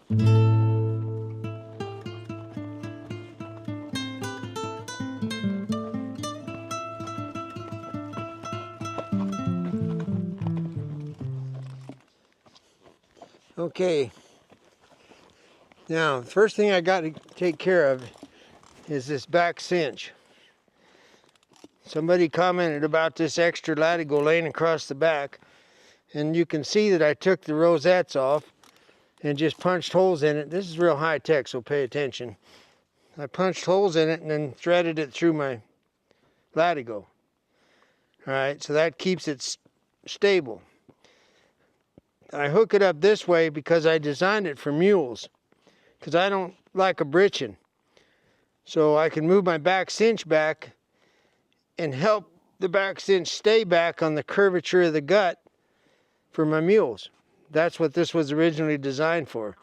Okay, now the first thing I got to take care of is this back cinch. Somebody commented about this extra latigo laying across the back, and you can see that I took the rosettes off and just punched holes in it. This is real high tech, so pay attention. I punched holes in it and then threaded it through my latigo. All right, so that keeps it stable. I hook it up this way because I designed it for mules, because I don't like a britching. So I can move my back cinch back and help the back cinch stay back on the curvature of the gut for my mules. That's what this was originally designed for.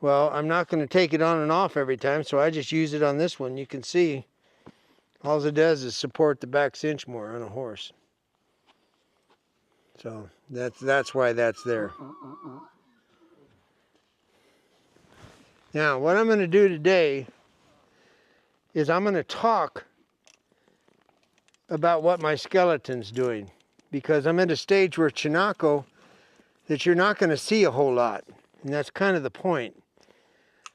Well, I'm not going to take it on and off every time, so I just use it on this one. You can see all it does is support the back cinch more on a horse. So that's why that's there. Now, what I'm going to do today is I'm going to talk about what my skeleton's doing, because I'm at a stage where Chinako that you're not going to see a whole lot, and that's kind of the point.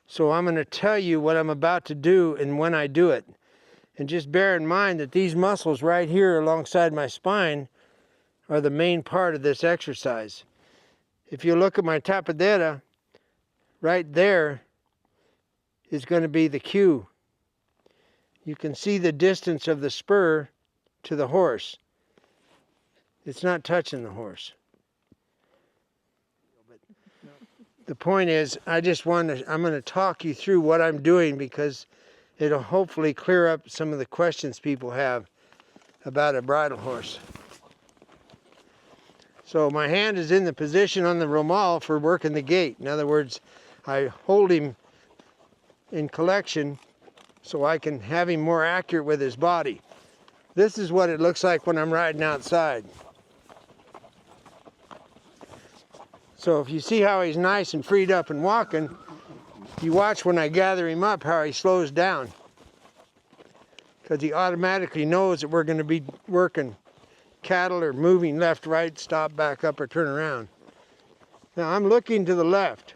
So I'm going to tell you what I'm about to do and when I do it. And just bear in mind that these muscles right here alongside my spine are the main part of this exercise. If you look at my tapadera, right there is going to be the cue. You can see the distance of the spur to the horse. It's not touching the horse. The point is, I'm going to talk you through what I'm doing, because it'll hopefully clear up some of the questions people have about a bridle horse. So my hand is in the position on the romal for working the gait. In other words, I hold him in collection so I can have him more accurate with his body. This is what it looks like when I'm riding outside. So if you see how he's nice and freed up and walking, you watch when I gather him up how he slows down, because he automatically knows that we're going to be working cattle or moving left, right, stop, back up, or turn around. Now I'm looking to the left.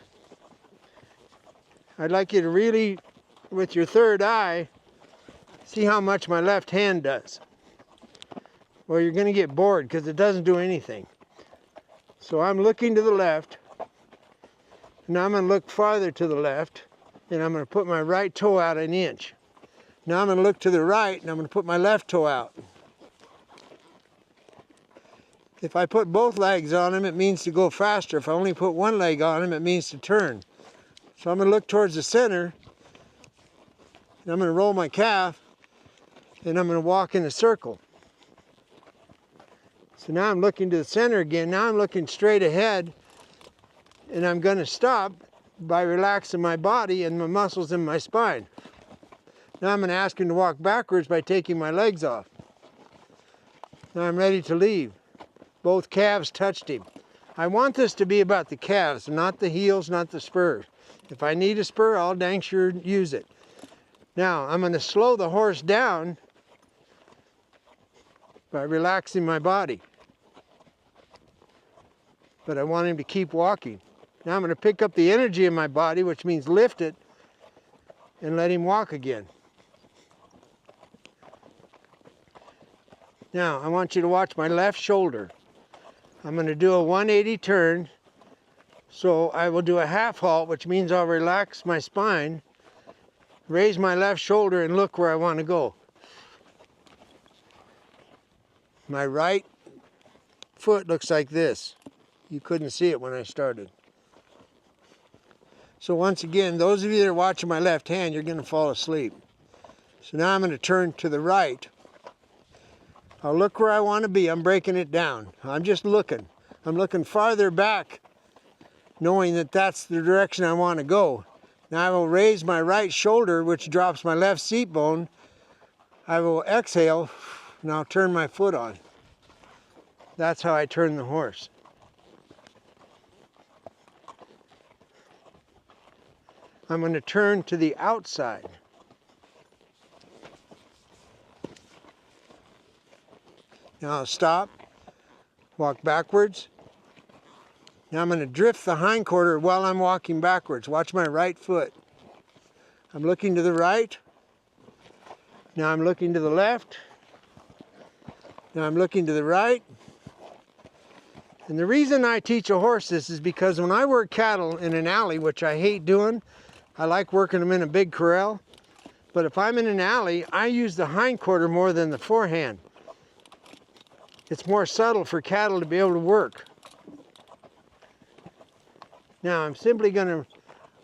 I'd like you to really, with your third eye, see how much my left hand does. Well, you're going to get bored because it doesn't do anything. So I'm looking to the left. Now I'm going to look farther to the left, and I'm going to put my right toe out an inch. Now I'm going to look to the right, and I'm going to put my left toe out. If I put both legs on him, it means to go faster. If I only put one leg on him, it means to turn. So I'm going to look towards the center, and I'm going to roll my calf, and I'm going to walk in a circle. So now I'm looking to the center again. Now I'm looking straight ahead, and I'm going to stop by relaxing my body and my muscles in my spine. Now I'm going to ask him to walk backwards by taking my legs off. Now I'm ready to leave. Both calves touched him. I want this to be about the calves, not the heels, not the spurs. If I need a spur, I'll dang sure use it. Now I'm going to slow the horse down by relaxing my body. But I want him to keep walking. Now I'm going to pick up the energy in my body, which means lift it, and let him walk again. Now I want you to watch my left shoulder. I'm going to do a 180 turn, so I will do a half halt, which means I'll relax my spine, raise my left shoulder, and look where I want to go. My right foot looks like this. You couldn't see it when I started. So once again, those of you that are watching my left hand, you're going to fall asleep. So now I'm going to turn to the right. I'll look where I want to be. I'm breaking it down. I'm just looking. I'm looking farther back, knowing that that's the direction I want to go. Now I will raise my right shoulder, which drops my left seat bone. I will exhale, and I'll turn my foot on. That's how I turn the horse. I'm going to turn to the outside. Now I'll stop, walk backwards. Now I'm going to drift the hindquarter while I'm walking backwards. Watch my right foot. I'm looking to the right. Now I'm looking to the left. Now I'm looking to the right. And the reason I teach a horse this is because when I work cattle in an alley, which I hate doing, I like working them in a big corral. But if I'm in an alley, I use the hindquarter more than the forehand. It's more subtle for cattle to be able to work. Now I'm simply going to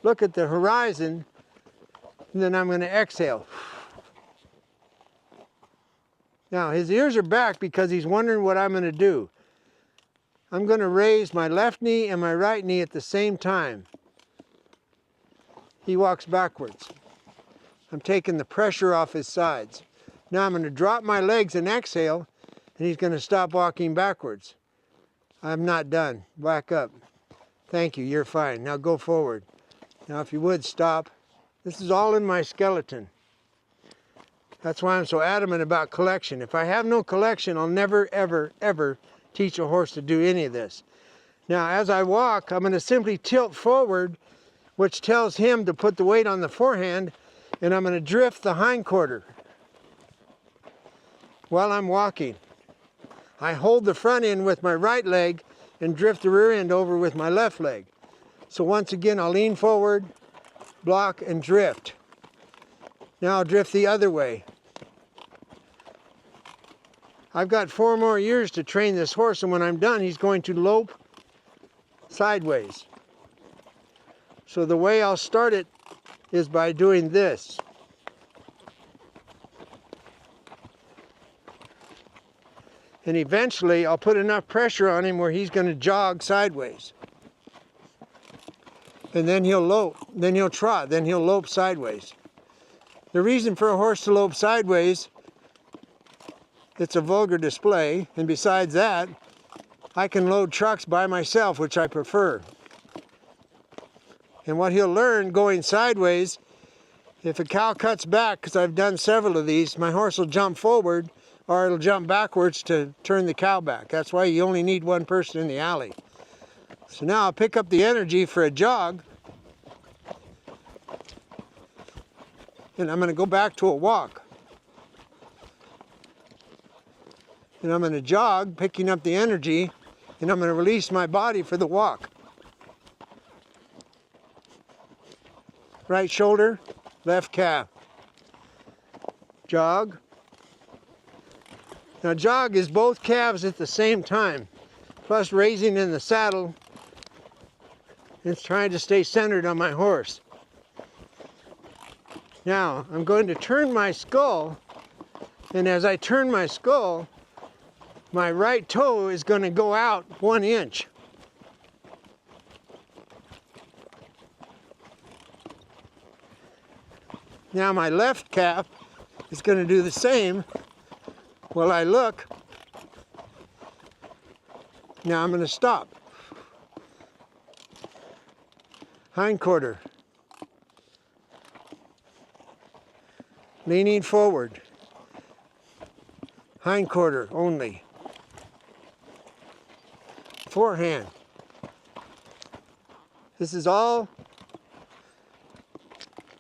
look at the horizon, and then I'm going to exhale. Now his ears are back because he's wondering what I'm going to do. I'm going to raise my left knee and my right knee at the same time. He walks backwards. I'm taking the pressure off his sides. Now I'm going to drop my legs and exhale, and he's going to stop walking backwards. I'm not done. Back up. Thank you, you're fine. Now go forward. Now if you would, stop. This is all in my skeleton. That's why I'm so adamant about collection. If I have no collection, I'll never, ever, ever teach a horse to do any of this. Now as I walk, I'm going to simply tilt forward, which tells him to put the weight on the forehand, and I'm going to drift the hindquarter while I'm walking. I hold the front end with my right leg and drift the rear end over with my left leg. So once again, I'll lean forward, block, and drift. Now I'll drift the other way. I've got 4 more years to train this horse, and when I'm done, he's going to lope sideways. So the way I'll start it is by doing this. And eventually I'll put enough pressure on him where he's going to jog sideways. And then he'll lope, then he'll trot, then he'll lope sideways. The reason for a horse to lope sideways, it's a vulgar display, and besides that, I can load trucks by myself, which I prefer. And what he'll learn going sideways, if a cow cuts back, because I've done several of these, my horse will jump forward, or it'll jump backwards to turn the cow back. That's why you only need one person in the alley. So now I'll pick up the energy for a jog, and I'm going to go back to a walk. And I'm going to jog, picking up the energy, and I'm going to release my body for the walk. Right shoulder, left calf. Jog. Now jog is both calves at the same time, plus raising in the saddle. It's trying to stay centered on my horse. Now I'm going to turn my skull, and as I turn my skull, my right toe is going to go out 1 inch. Now my left calf is going to do the same. While I look, now I'm going to stop. Hindquarter. Leaning forward. Hindquarter only. Forehand. This is all,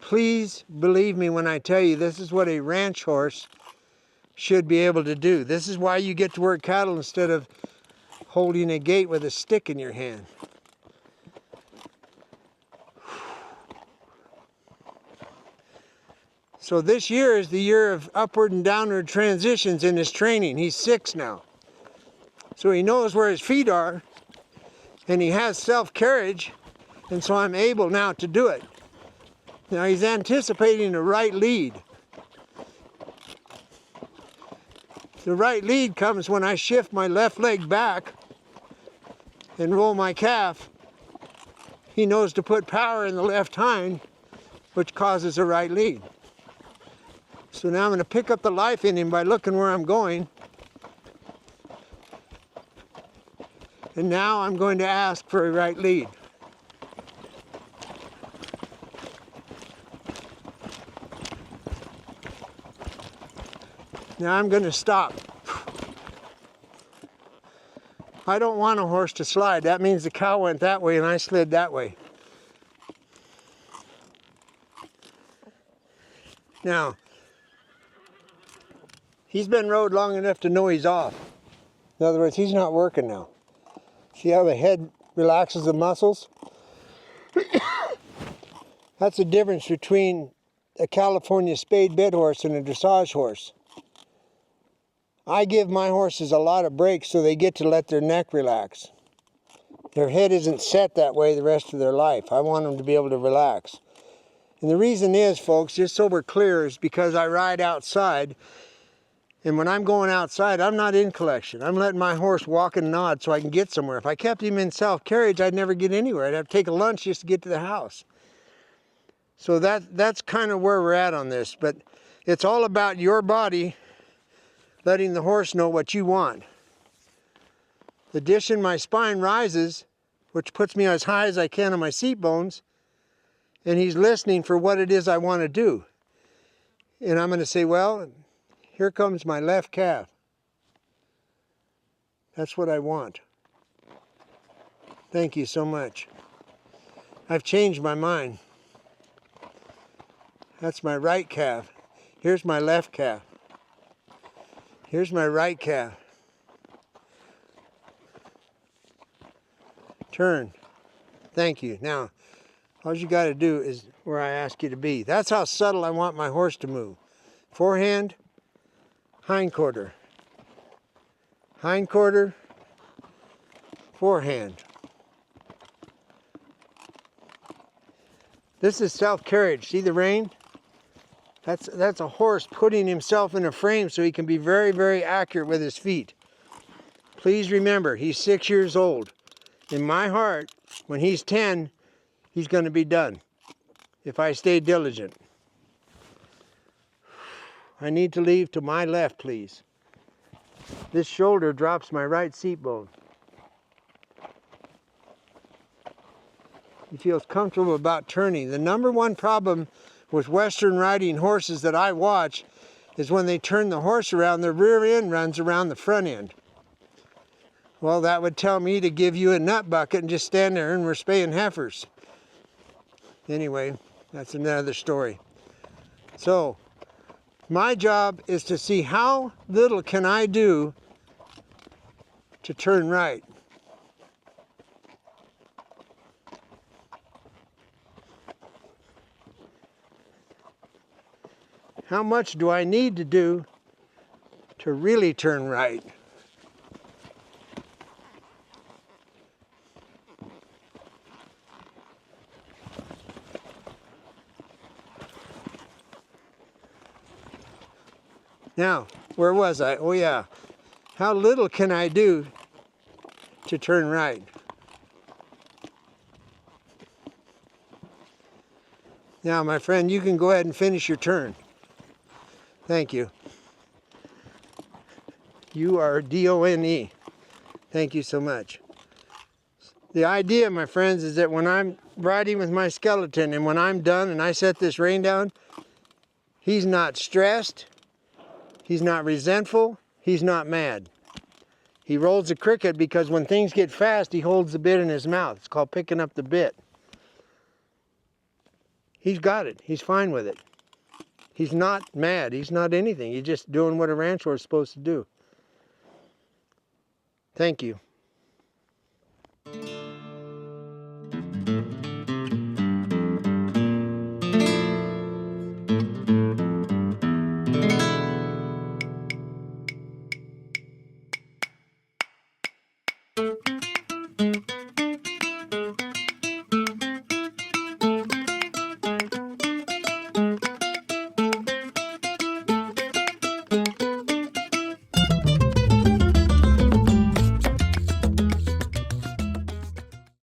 please believe me when I tell you, this is what a ranch horse should be able to do. This is why you get to work cattle instead of holding a gate with a stick in your hand. So this year is the year of upward and downward transitions in his training. He's 6 now. So he knows where his feet are, and he has self-carriage, and so I'm able now to do it. Now he's anticipating a right lead. The right lead comes when I shift my left leg back and roll my calf. He knows to put power in the left hind, which causes a right lead. So now I'm going to pick up the life in him by looking where I'm going. And now I'm going to ask for a right lead. Now I'm going to stop. I don't want a horse to slide. That means the cow went that way and I slid that way. Now, he's been rode long enough to know he's off. In other words, he's not working now. See how the head relaxes the muscles? That's the difference between a California spayed bit horse and a dressage horse. I give my horses a lot of breaks so they get to let their neck relax. Their head isn't set that way the rest of their life. I want them to be able to relax. And the reason is, folks, just so we're clear, is because I ride outside. And when I'm going outside, I'm not in collection. I'm letting my horse walk and nod so I can get somewhere. If I kept him in self-carriage, I'd never get anywhere. I'd have to take a lunch just to get to the house. So that's kind of where we're at on this. But it's all about your body letting the horse know what you want. The dish in my spine rises, which puts me as high as I can on my seat bones, and he's listening for what it is I want to do. And I'm going to say, well, here comes my left calf. That's what I want. Thank you so much. I've changed my mind. That's my right calf. Here's my left calf. Here's my right calf. Turn. Thank you. Now, all you got to do is where I ask you to be. That's how subtle I want my horse to move. Forehand, hind quarter. Hind quarter, forehand. This is self-carriage. See the rein? That's a horse putting himself in a frame so he can be very, very accurate with his feet. Please remember, he's 6 years old. In my heart, when he's 10, he's going to be done if I stay diligent. I need to leave to my left, please. This shoulder drops my right seat bone. He feels comfortable about turning. The number one problem with Western riding horses that I watch is when they turn the horse around, the rear end runs around the front end. Well, that would tell me to give you a nut bucket and just stand there and we're spaying heifers. Anyway, that's another story. So, my job is to see how little can I do to turn right. How much do I need to do to really turn right? Now, where was I? Oh yeah. How little can I do to turn right? Now, my friend, you can go ahead and finish your turn. Thank you. You are D-O-N-E. Thank you so much. The idea, my friends, is that when I'm riding with my skeleton and when I'm done and I set this rein down, he's not stressed, he's not resentful, he's not mad. He rolls a cricket because when things get fast, he holds the bit in his mouth. It's called picking up the bit. He's got it. He's fine with it. He's not mad. He's not anything. He's just doing what a ranch horse is supposed to do. Thank you.